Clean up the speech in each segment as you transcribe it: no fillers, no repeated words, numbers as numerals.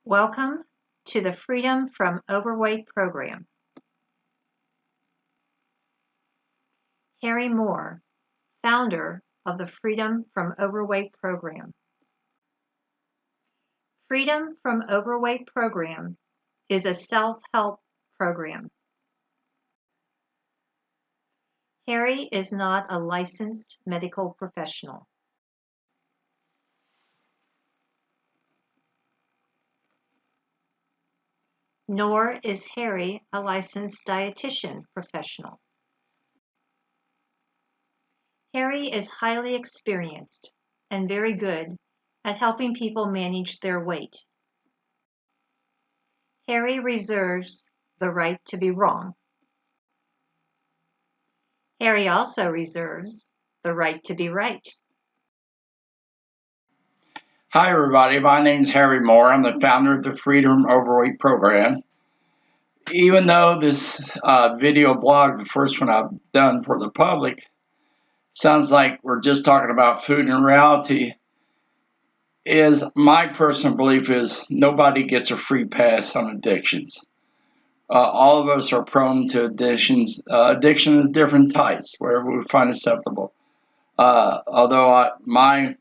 Welcome to the Freedom from Overweight program. Harry Moore, founder of the Freedom from Overweight program. Freedom from Overweight program is a self-help program. Harry is not a licensed medical professional. Nor is Harry a licensed dietitian professional. Harry is highly experienced and very good at helping people manage their weight. Harry reserves the right to be wrong. Harry also reserves the right to be right. Hi everybody, my name is Harry Moore. I'm the founder of the Freedom Overweight program. Even though this video blog, the first one I've done for the public, sounds like we're just talking about food, in reality is my personal belief is nobody gets a free pass on addictions. All of us are prone to addictions. Addiction is different types, wherever we find acceptable. Although my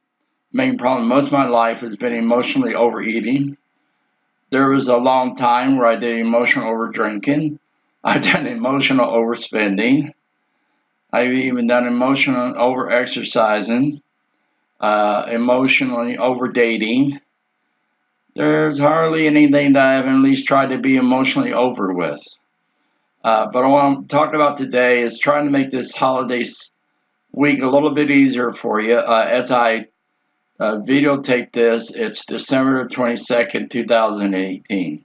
main problem most of my life has been emotionally overeating. There was a long time where I did emotional overdrinking. I've done emotional overspending. I've even done emotional overexercising, emotionally overdating. There's hardly anything that I haven't at least tried to be emotionally over with. But what I want to talk about today is trying to make this holiday week a little bit easier for you. As I videotape this, it's December 22nd, 2018.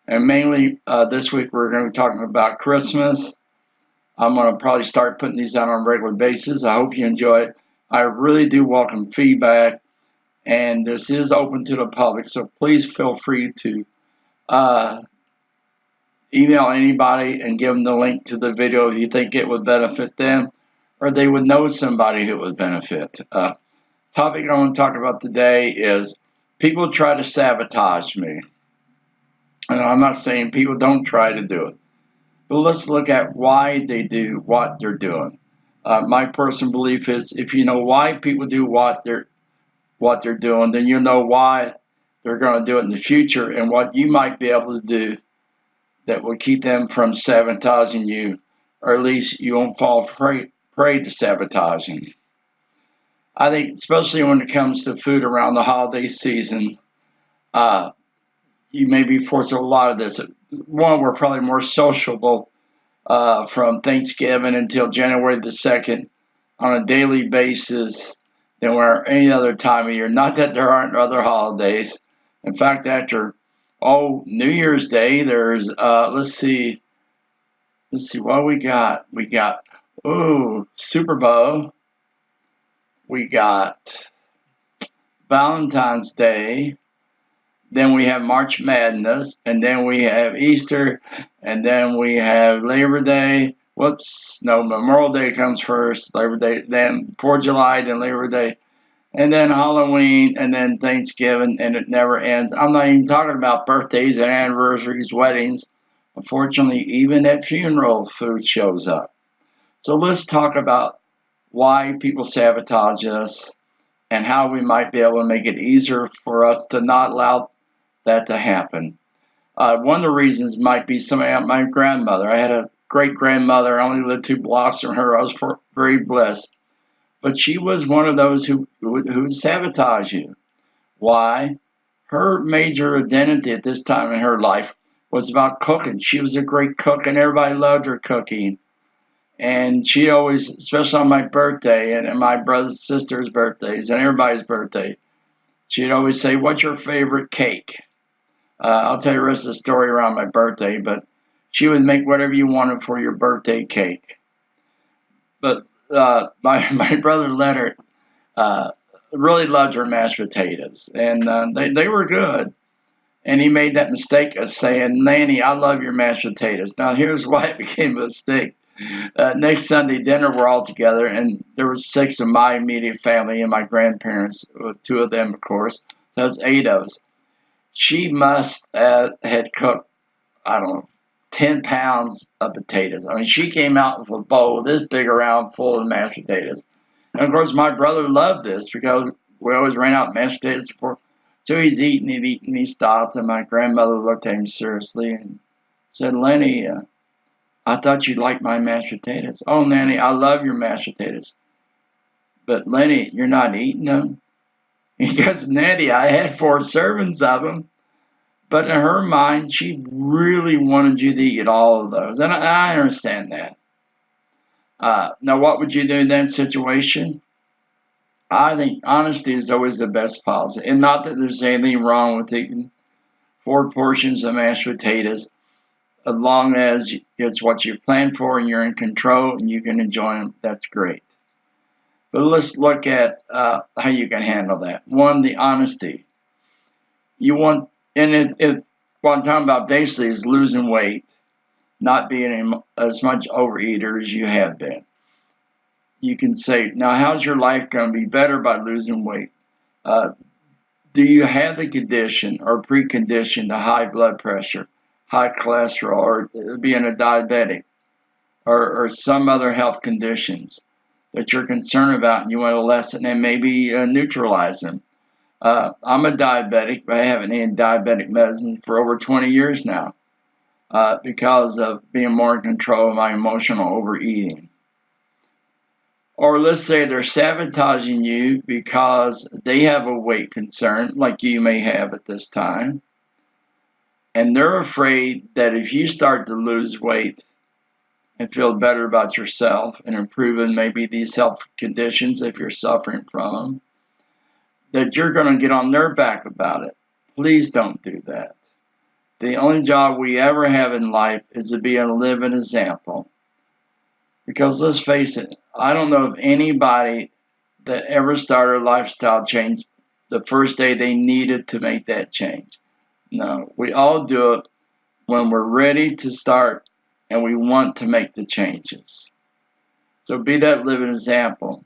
And mainly this week we're going to be talking about Christmas. I'm going to probably start putting these out on a regular basis. I hope you enjoy it. I really do welcome feedback, and this is open to the public, so please feel free to email anybody and give them the link to the video if you think it would benefit them, or they would know somebody who would benefit. Topic I want to talk about today is people try to sabotage me. And I'm not saying people don't try to do it, but let's look at why they do what they're doing. My personal belief is if you know why people do what they're doing, then you know why they're going to do it in the future and what you might be able to do that will keep them from sabotaging you, or at least you won't fall prey to sabotaging. I think especially when it comes to food around the holiday season, you may be forced to a lot of this. One, we're probably more sociable from Thanksgiving until January the 2nd on a daily basis than we're any other time of year. Not that there aren't other holidays. In fact, after New Year's Day, there's let's see what we got. We got Super Bowl. We got Valentine's Day. Then we have March Madness, and then we have Easter, and then we have Labor Day. Memorial Day comes first, Labor Day, then 4th of July, then Labor Day, and then Halloween, and then Thanksgiving, and it never ends. I'm not even talking about birthdays and anniversaries, weddings. Unfortunately, even at funeral, food shows up. So let's talk about why people sabotage us and how we might be able to make it easier for us to not allow that to happen. One of the reasons might be my grandmother. I had a great grandmother. I only lived 2 blocks from her. I was very blessed. But she was one of those who would sabotage you. Why? Her major identity at this time in her life was about cooking. She was a great cook, and everybody loved her cooking. And she always, especially on my birthday and my brothers and sisters' birthdays and everybody's birthday, she'd always say, "What's your favorite cake?" I'll tell you the rest of the story around my birthday, but she would make whatever you wanted for your birthday cake. But my brother Leonard really loved her mashed potatoes, and they were good. And he made that mistake of saying, "Nanny, I love your mashed potatoes." Now here's why it became a mistake. Next Sunday dinner, we're all together, and there was 6 of my immediate family and my grandparents, 2 of them, of course. So that was 8 of us. She must had cooked, I don't know, 10 pounds of potatoes. I mean, she came out with a bowl this big around full of mashed potatoes. And of course, my brother loved this because we always ran out of mashed potatoes before. So he's eating, he stopped, and my grandmother looked at him seriously and said, Lenny, I thought you'd like my mashed potatoes. Oh, Nanny, I love your mashed potatoes. But Lenny, you're not eating them? He goes, Nanny, I had 4 servings of them. But in her mind, she really wanted you to eat all of those. And I understand that. Now, what would you do in that situation? I think honesty is always the best policy. And not that there's anything wrong with eating 4 portions of mashed potatoes, as long as it's what you planned for and you're in control and you can enjoy them. That's great. But let's look at how you can handle that. One, the honesty. You want, and what I'm talking about basically is losing weight, not being as much overeater as you have been. You can say, now, how's your life going to be better by losing weight? Do you have the condition or precondition to high blood pressure, high cholesterol, or being a diabetic, or some other health conditions that you're concerned about and you want to lessen and maybe neutralize them? I'm a diabetic, but I haven't eaten diabetic medicine for over 20 years now because of being more in control of my emotional overeating. Or let's say they're sabotaging you because they have a weight concern, like you may have at this time, and they're afraid that if you start to lose weight and feel better about yourself and improving maybe these health conditions if you're suffering from them, that you're going to get on their back about it. Please don't do that. The only job we ever have in life is to be a living example. Because let's face it, I don't know of anybody that ever started a lifestyle change the first day they needed to make that change. No, we all do it when we're ready to start and we want to make the changes. So be that living example.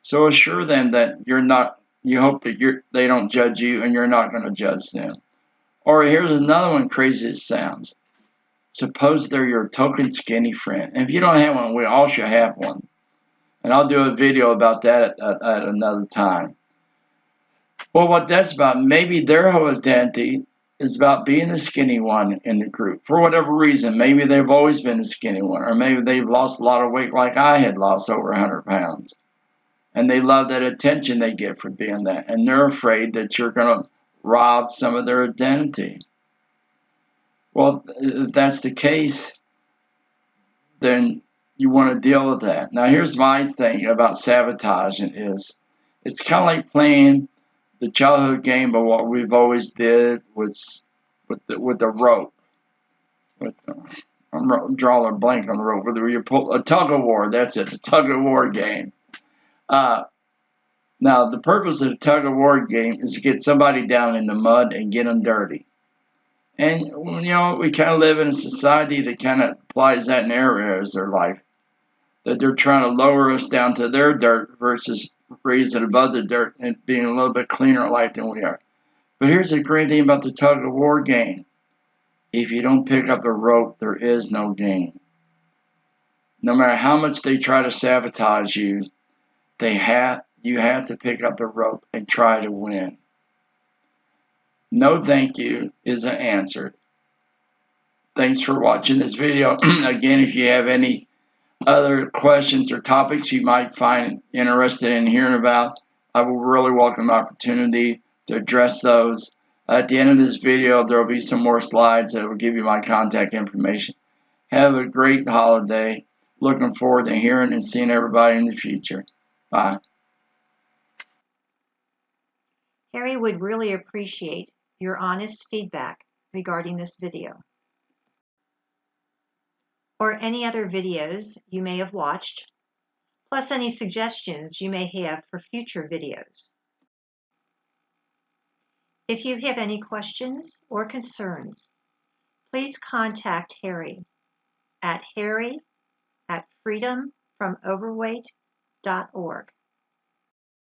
So assure them that you hope that they don't judge you and you're not going to judge them. Or here's another one, crazy as it sounds. Suppose they're your token skinny friend. And if you don't have one, we all should have one. And I'll do a video about that at another time. Well, what that's about, maybe their whole identity is about being the skinny one in the group. For whatever reason, maybe they've always been the skinny one. Or maybe they've lost a lot of weight like I had lost over 100 pounds. And they love that attention they get for being that. And they're afraid that you're going to rob some of their identity. Well, if that's the case, then you want to deal with that. Now, here's my thing about sabotaging is it's kind of like playing the childhood game of what we've always did with the rope. I'm drawing a blank on the rope. Whether you pull a tug of war, that's it, the tug of war game. Now, the purpose of the tug of war game is to get somebody down in the mud and get them dirty. And, we kind of live in a society that kind of applies that in their areas of their life. That they're trying to lower us down to their dirt versus raise it above the dirt and being a little bit cleaner at life than we are. But here's the great thing about the tug of war game. If you don't pick up the rope, there is no game. No matter how much they try to sabotage you, you have to pick up the rope and try to win. No thank you is an answer. Thanks for watching this video. Again, if you have any other questions or topics you might find interested in hearing about, I will really welcome the opportunity to address those. At the end of this video, there will be some more slides that will give you my contact information. Have a great holiday. Looking forward to hearing and seeing everybody in the future. Bye. Harry would really appreciate your honest feedback regarding this video, or any other videos you may have watched, plus any suggestions you may have for future videos. If you have any questions or concerns, please contact Harry at harry@freedomfromoverweight.org.